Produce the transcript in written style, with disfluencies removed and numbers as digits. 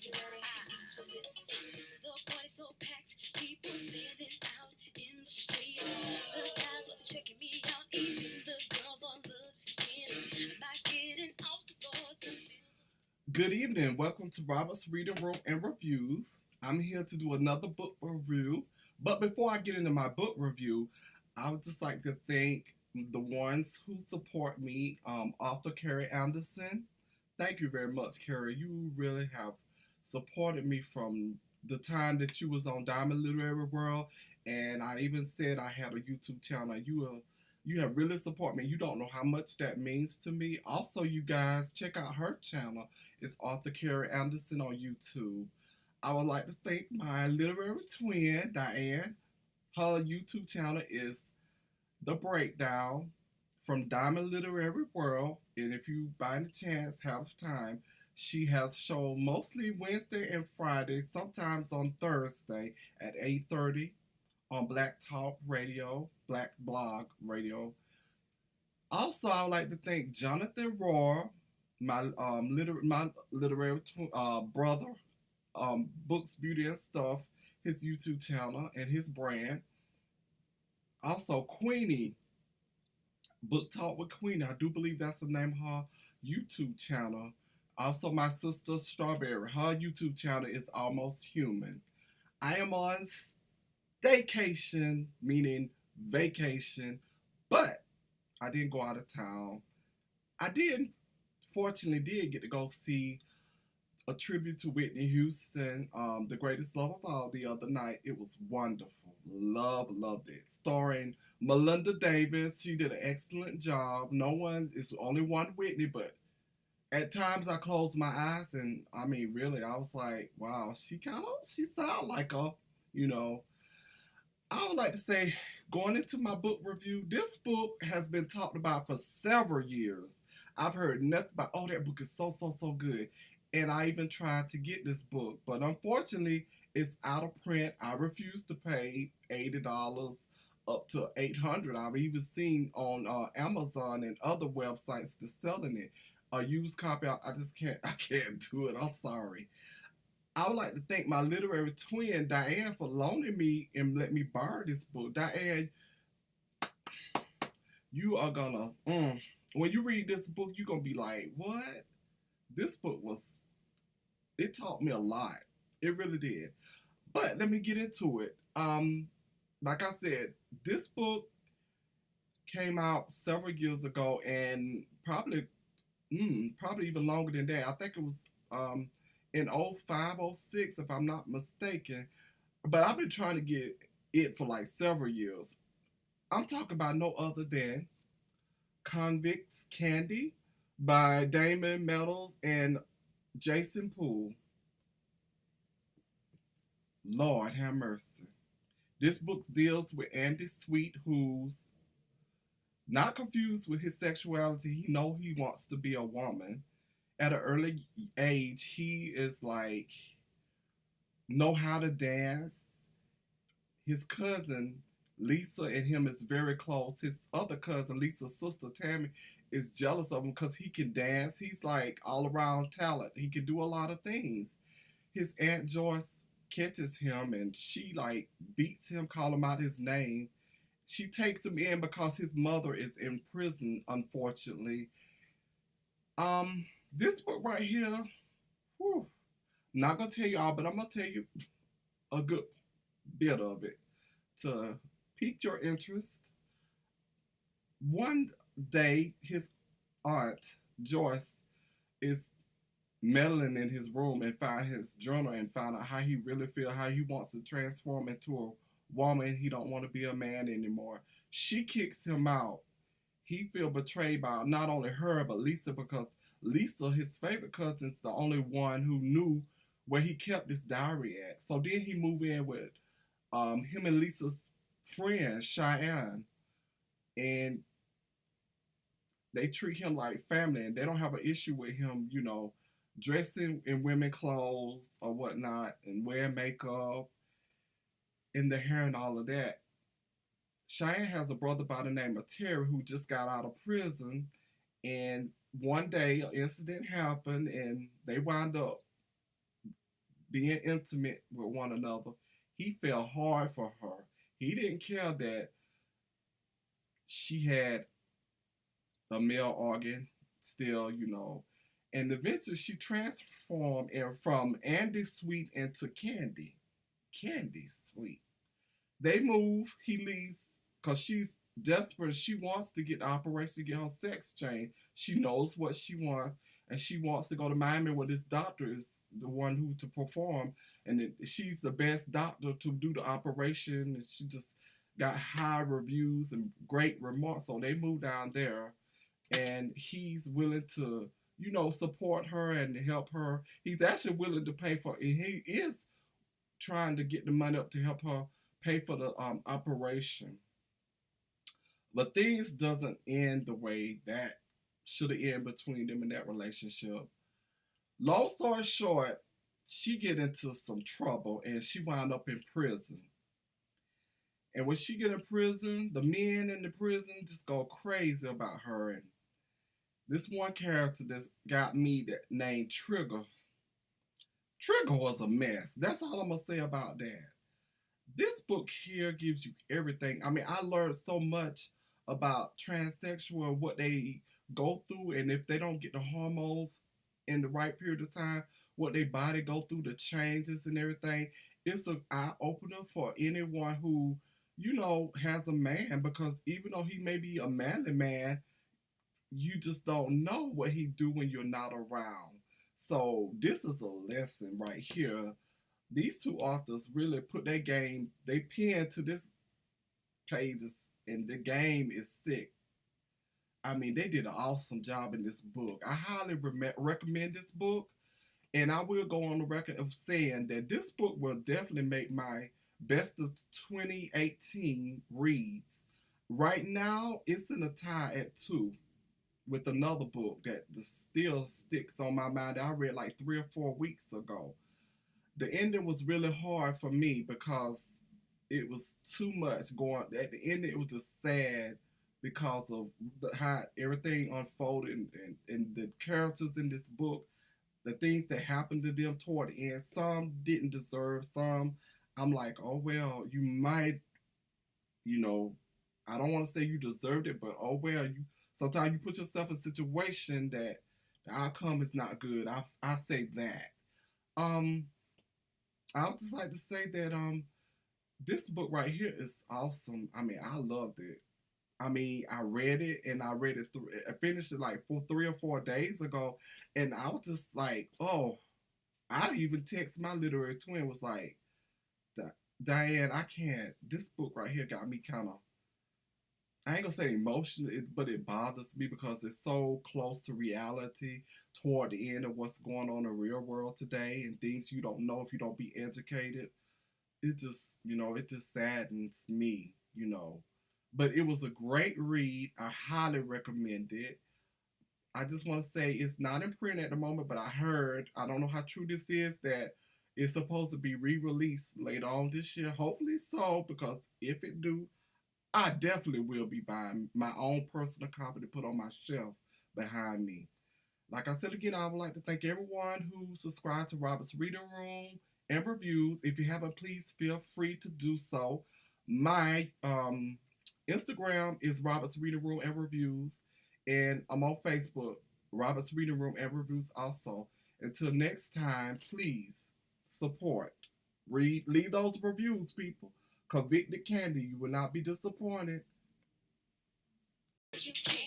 The party's so packed, people standing out in the streets. The guys are checking me out, even the girls are looking. Am I getting off the floor to Good evening. Welcome to Robert's Reading Room and Reviews. I'm here to do another book review. But before I get into my book review, I would just like to thank the ones who support me, author Carrie Anderson. Thank you very much, Carrie. You really have supported me from the time that you was on Diamond Literary World, and I even said I had a YouTube channel. You have really supported me. You don't know how much that means to me. Also, you guys check out her channel. It's author Carrie Anderson on YouTube. I would like to thank my literary twin, Diane. Her YouTube channel is The Breakdown from Diamond Literary World. And if you by any chance have time, she has shown mostly Wednesday and Friday, sometimes on Thursday at 8:30 on Black Talk Radio, Black Blog Radio. Also, I would like to thank Jonathan Rohr, my literary brother, Books, Beauty, and Stuff, his YouTube channel and his brand. Also, Queenie, Book Talk with Queenie. I do believe that's the name of her YouTube channel. Also, my sister Strawberry, her YouTube channel is Almost Human. I am on staycation, meaning vacation, but I didn't go out of town. I fortunately did get to go see a tribute to Whitney Houston, The Greatest Love of All, the other night. It was wonderful. Loved it. Starring Melinda Davis. She did an excellent job. It's only one Whitney, but at times I closed my eyes and I mean, really, I was like, wow, she sound like a. I would like to say, going into my book review, this book has been talked about for several years. I've heard nothing about, oh, that book is so good. And I even tried to get this book, but unfortunately, it's out of print. I refuse to pay $80 up to $800. I've even seen on Amazon and other websites that's selling it. A used copy, I can't do it. I'm sorry. I would like to thank my literary twin, Diane, for loaning me and let me borrow this book. Diane, you are gonna, when you read this book, you're gonna be like, what? This book it taught me a lot. It really did. But let me get into it. Like I said, this book came out several years ago and probably even longer than that. I think it was in 05, 06, if I'm not mistaken. But I've been trying to get it for like several years. I'm talking about no other than Convict Candy by Damon, Meadows, and Jason Poole. Lord have mercy. This book deals with Andy Sweet, who's not confused with his sexuality. He know he wants to be a woman. At an early age, he is like, know how to dance. His cousin, Lisa, and him is very close. His other cousin, Lisa's sister, Tammy, is jealous of him because he can dance. He's like all around talent. He can do a lot of things. His Aunt Joyce catches him and she like beats him, call him out his name. She takes him in because his mother is in prison, unfortunately. This book right here, whew, not gonna tell you all, but I'm gonna tell you a good bit of it to pique your interest. One day, his aunt Joyce is meddling in his room and find his journal and find out how he really feels, how he wants to transform into a woman. He don't want to be a man anymore. She kicks him out. He feel betrayed by not only her but Lisa, because Lisa, his favorite cousin, is the only one who knew where he kept this diary at. So then he moved in with him and Lisa's friend Cheyenne, and they treat him like family, and they don't have an issue with him, dressing in women clothes or whatnot and wearing makeup and the hair and all of that. Cheyenne has a brother by the name of Terry who just got out of prison, and one day an incident happened and they wound up being intimate with one another. He fell hard for her. He didn't care that she had a male organ still, And eventually she transformed from Andy Sweet into Candy. Candy Sweet. They move, he leaves because she's desperate. She wants to get the operation, get her sex change. She knows what she wants, and she wants to go to Miami where this doctor is the one who to perform, and she's the best doctor to do the operation, and she just got high reviews and great remarks. So they move down there, and he's willing to, support her and help her. He's actually willing to pay for, and he is trying to get the money up to help her pay for the operation. But things doesn't end the way that should have ended between them in that relationship. Long story short, she get into some trouble and she wound up in prison. And when she get in prison, the men in the prison just go crazy about her. And this one character that's got me that named Trigger. Trigger was a mess. That's all I'm gonna say about that. This book here gives you everything. I mean, I learned so much about transsexual and what they go through, and if they don't get the hormones in the right period of time, what their body go through, the changes and everything. It's an eye opener for anyone who, has a man, because even though he may be a manly man, you just don't know what he do when you're not around. So this is a lesson right here. These two authors really put their game, they pen to this pages, and the game is sick. I mean, they did an awesome job in this book. I highly recommend this book, and I will go on the record of saying that this book will definitely make my best of 2018 reads. Right now, it's in a tie at two with another book that still sticks on my mind that I read like 3 or 4 weeks ago. The ending was really hard for me because it was too much going. At the end, it was just sad because of how everything unfolded, and the characters in this book, the things that happened to them toward the end. Some didn't deserve, some I'm like, oh well, you might, you know, I don't want to say you deserved it, but oh well, you sometimes you put yourself in a situation that the outcome is not good. I say that. Um, I would just like to say that this book right here is awesome. I mean, I loved it. I mean, I read it and I read it through. I finished it like 3 or 4 days ago, and I was just like, oh, I even text my literary twin was like, Diane, I can't. This book right here got me kind of. I ain't gonna say emotional, but it bothers me because it's so close to reality toward the end of what's going on in the real world today and things you don't know if you don't be educated. It just saddens me. But it was a great read. I highly recommend it. I just want to say it's not in print at the moment, but I don't know how true this is, that it's supposed to be re-released later on this year. Hopefully so, because if it do, I definitely will be buying my own personal copy to put on my shelf behind me. Like I said again, I would like to thank everyone who subscribed to Robert's Reading Room and reviews. If you haven't, please feel free to do so. My Instagram is Robert's Reading Room and Reviews, and I'm on Facebook, Robert's Reading Room and Reviews also. Until next time, please support. Leave those reviews, people. Convicted Candy, you will not be disappointed. You can't